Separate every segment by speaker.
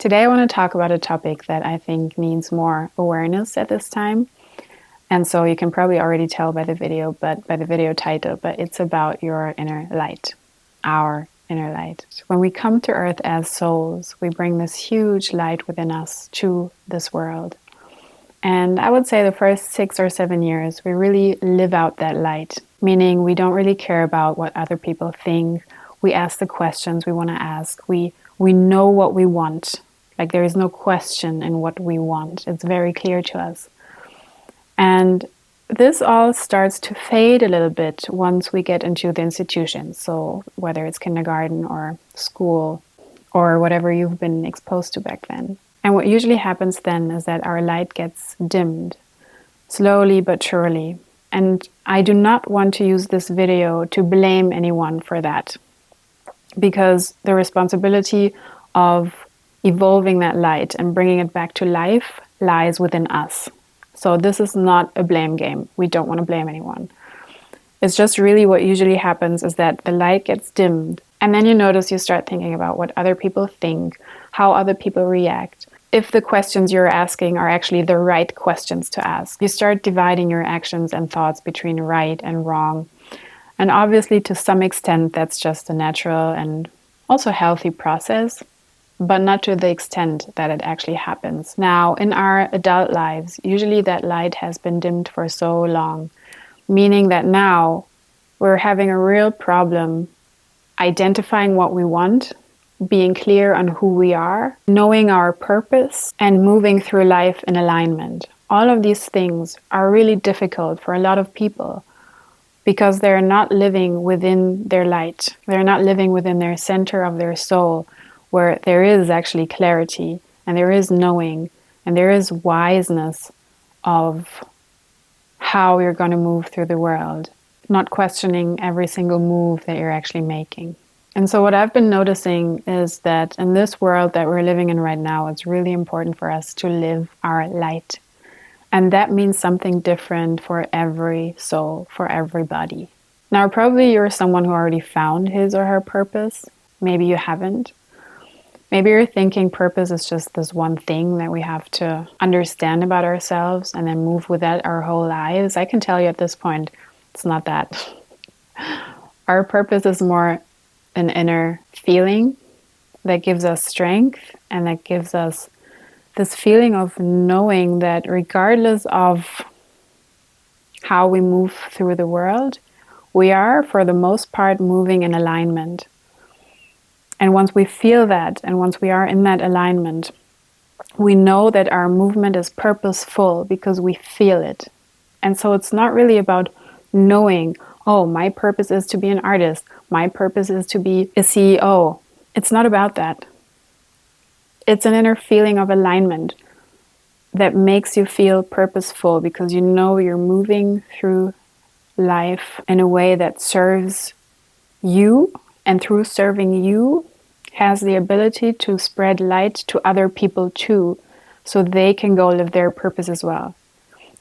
Speaker 1: Today I want to talk about a topic that I think needs more awareness at this time. And so you can probably already tell by the video, but by the video title, but it's about your inner light, our inner light. When we come to earth as souls, we bring this huge light within us to this world. And I would say the first 6 or 7 years, we really live out that light, meaning we don't really care about what other people think. We ask the questions we want to ask. We know what we want. Like there is no question in what we want. It's very clear to us. And this all starts to fade a little bit once we get into the institution. So whether it's kindergarten or school or whatever you've been exposed to back then. And what usually happens then is that our light gets dimmed, slowly but surely. And I do not want to use this video to blame anyone for that, because the responsibility of evolving that light and bringing it back to life lies within us. So this is not a blame game. We don't want to blame anyone. It's just really what usually happens is that the light gets dimmed, and then you notice you start thinking about what other people think, how other people react. If the questions you're asking are actually the right questions to ask, you start dividing your actions and thoughts between right and wrong. And obviously, to some extent, that's just a natural and also healthy process, but not to the extent that it actually happens. Now, in our adult lives, usually that light has been dimmed for so long, meaning that now we're having a real problem identifying what we want, being clear on who we are, knowing our purpose, and moving through life in alignment. All of these things are really difficult for a lot of people because they're not living within their light. They're not living within their center of their soul, where there is actually clarity and there is knowing and there is wiseness of how you're going to move through the world, not questioning every single move that you're actually making. And so what I've been noticing is that in this world that we're living in right now, it's really important for us to live our light. And that means something different for every soul, for everybody. Now, probably you're someone who already found his or her purpose. Maybe you haven't. Maybe you're thinking purpose is just this one thing that we have to understand about ourselves and then move with that our whole lives. I can tell you at this point, it's not that. Our purpose is more an inner feeling that gives us strength and that gives us this feeling of knowing that regardless of how we move through the world, we are, for the most part, moving in alignment. And once we feel that, and once we are in that alignment, we know that our movement is purposeful because we feel it. And so it's not really about knowing, oh, my purpose is to be an artist, my purpose is to be a CEO. It's not about that. It's an inner feeling of alignment that makes you feel purposeful because you know you're moving through life in a way that serves you, and through serving you has the ability to spread light to other people too, so they can go live their purpose as well.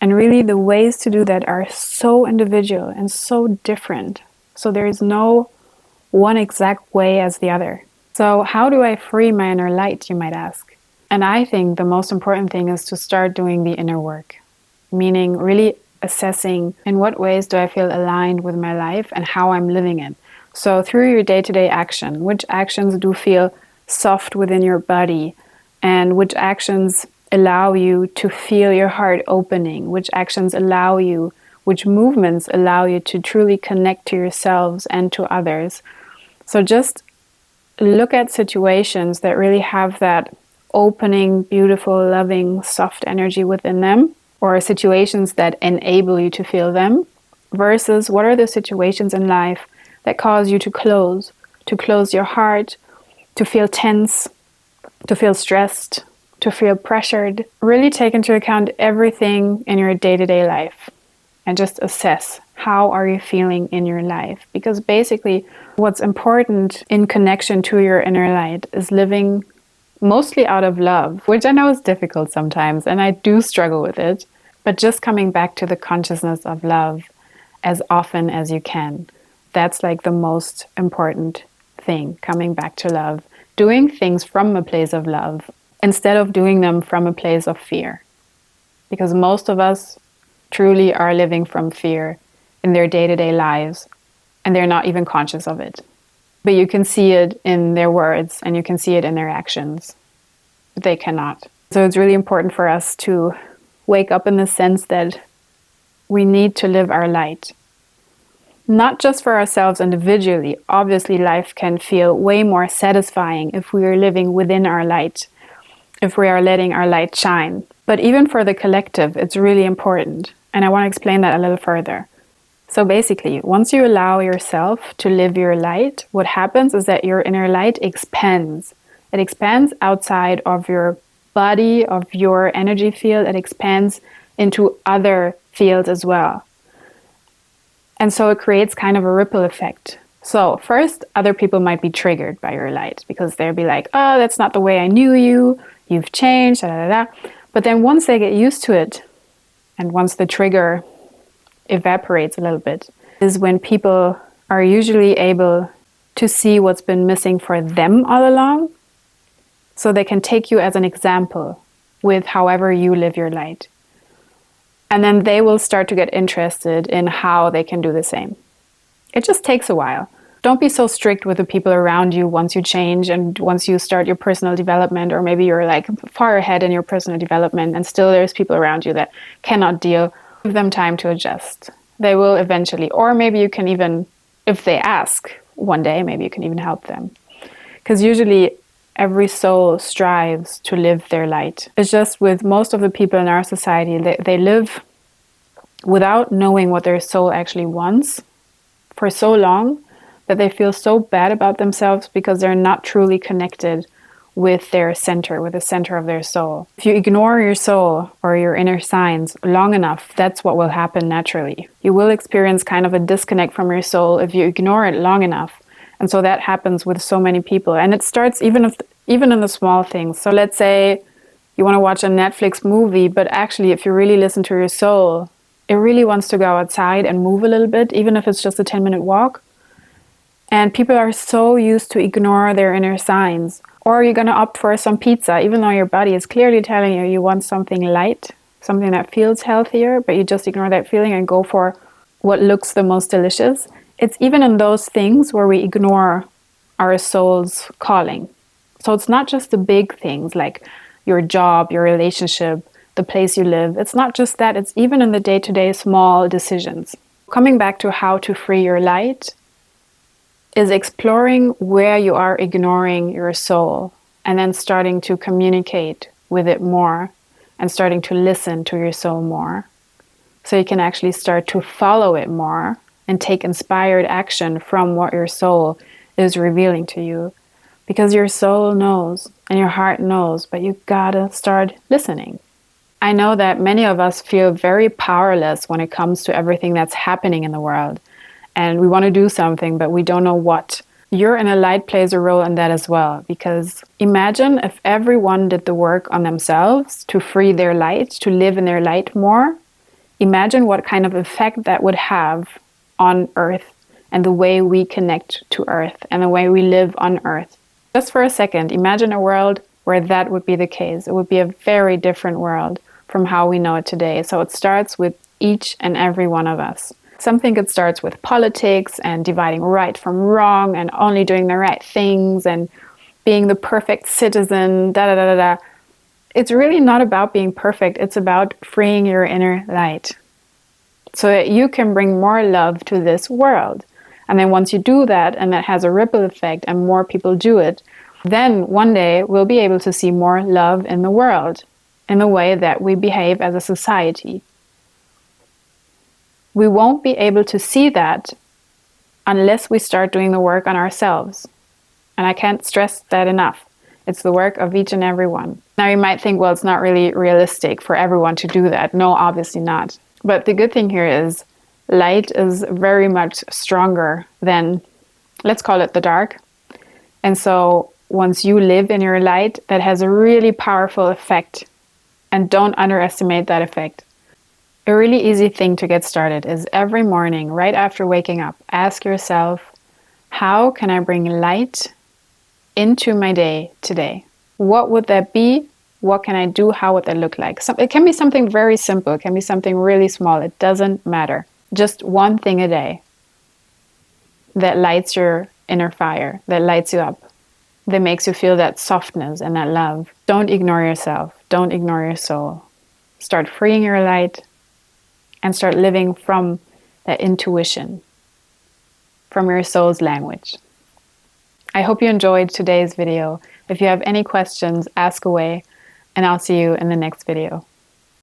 Speaker 1: And really the ways to do that are so individual and so different. So there is no one exact way as the other. So how do I free my inner light, you might ask? And I think the most important thing is to start doing the inner work, meaning really assessing in what ways do I feel aligned with my life and how I'm living it. So through your day-to-day action, which actions do feel soft within your body, and which actions allow you to feel your heart opening, which actions allow you, which movements allow you to truly connect to yourselves and to others. So just look at situations that really have that opening, beautiful, loving, soft energy within them, or situations that enable you to feel them, versus what are the situations in life that cause you to close your heart, to feel tense, to feel stressed, to feel pressured. Really take into account everything in your day-to-day life and just assess how are you feeling in your life. Because basically what's important in connection to your inner light is living mostly out of love, which I know is difficult sometimes and I do struggle with it, but just coming back to the consciousness of love as often as you can. That's like the most important thing, coming back to love, doing things from a place of love, instead of doing them from a place of fear. Because most of us truly are living from fear in their day-to-day lives, and they're not even conscious of it. But you can see it in their words and you can see it in their actions. But they cannot. So it's really important for us to wake up in the sense that we need to live our light. Not just for ourselves individually. Obviously, life can feel way more satisfying if we are living within our light, if we are letting our light shine. But even for the collective, it's really important. And I want to explain that a little further. So basically, once you allow yourself to live your light, what happens is that your inner light expands. It expands outside of your body, of your energy field. It expands into other fields as well. And so it creates kind of a ripple effect. So first, other people might be triggered by your light because they'll be like, oh, that's not the way I knew you. You've changed, da, da, da. But then once they get used to it, and once the trigger evaporates a little bit, is when people are usually able to see what's been missing for them all along. So they can take you as an example with however you live your light. And then they will start to get interested in how they can do the same. It just takes a while. Don't be so strict with the people around you once you change and once you start your personal development, or maybe you're like far ahead in your personal development and still there's people around you that cannot deal. Give them time to adjust. They will eventually, or maybe you can even, if they ask one day, maybe you can even help them. Because usually every soul strives to live their light. It's just with most of the people in our society, they live without knowing what their soul actually wants for so long that they feel so bad about themselves because they're not truly connected with their center, with the center of their soul. If you ignore your soul or your inner signs long enough, that's what will happen naturally. You will experience kind of a disconnect from your soul if you ignore it long enough. And so that happens with so many people. And it starts even in the small things. So let's say you want to watch a Netflix movie, but actually if you really listen to your soul, it really wants to go outside and move a little bit, even if it's just a 10-minute walk. And people are so used to ignore their inner signs. Or you're going to opt for some pizza, even though your body is clearly telling you you want something light, something that feels healthier, but you just ignore that feeling and go for what looks the most delicious. It's even in those things where we ignore our soul's calling. So it's not just the big things like your job, your relationship, the place you live. It's not just that, it's even in the day-to-day small decisions. Coming back to how to free your light is exploring where you are ignoring your soul and then starting to communicate with it more and starting to listen to your soul more. So you can actually start to follow it more and take inspired action from what your soul is revealing to you. Because your soul knows and your heart knows, but you gotta start listening. I know that many of us feel very powerless when it comes to everything that's happening in the world. And we want to do something, but we don't know what. Your inner light plays a role in that as well. Because imagine if everyone did the work on themselves to free their light, to live in their light more. Imagine what kind of effect that would have on Earth and the way we connect to Earth and the way we live on Earth. Just for a second, imagine a world where that would be the case. It would be a very different world from how we know it today. So it starts with each and every one of us. Some think it starts with politics and dividing right from wrong and only doing the right things and being the perfect citizen, da da da da da. It's really not about being perfect. It's about freeing your inner light so that you can bring more love to this world. And then once you do that, and that has a ripple effect and more people do it, then one day we'll be able to see more love in the world, in the way that we behave as a society. We won't be able to see that unless we start doing the work on ourselves. And I can't stress that enough. It's the work of each and every one. Now you might think, well, it's not really realistic for everyone to do that. No, obviously not. But the good thing here is light is very much stronger than, let's call it the dark. And so once you live in your light, that has a really powerful effect. And don't underestimate that effect. A really easy thing to get started is every morning, right after waking up, ask yourself, how can I bring light into my day today? What would that be? What can I do? How would that look like? It can be something very simple. It can be something really small. It doesn't matter. Just one thing a day that lights your inner fire, that lights you up, that makes you feel that softness and that love. Don't ignore yourself. Don't ignore your soul. Start freeing your light and start living from that intuition, from your soul's language. I hope you enjoyed today's video. If you have any questions, ask away, and I'll see you in the next video.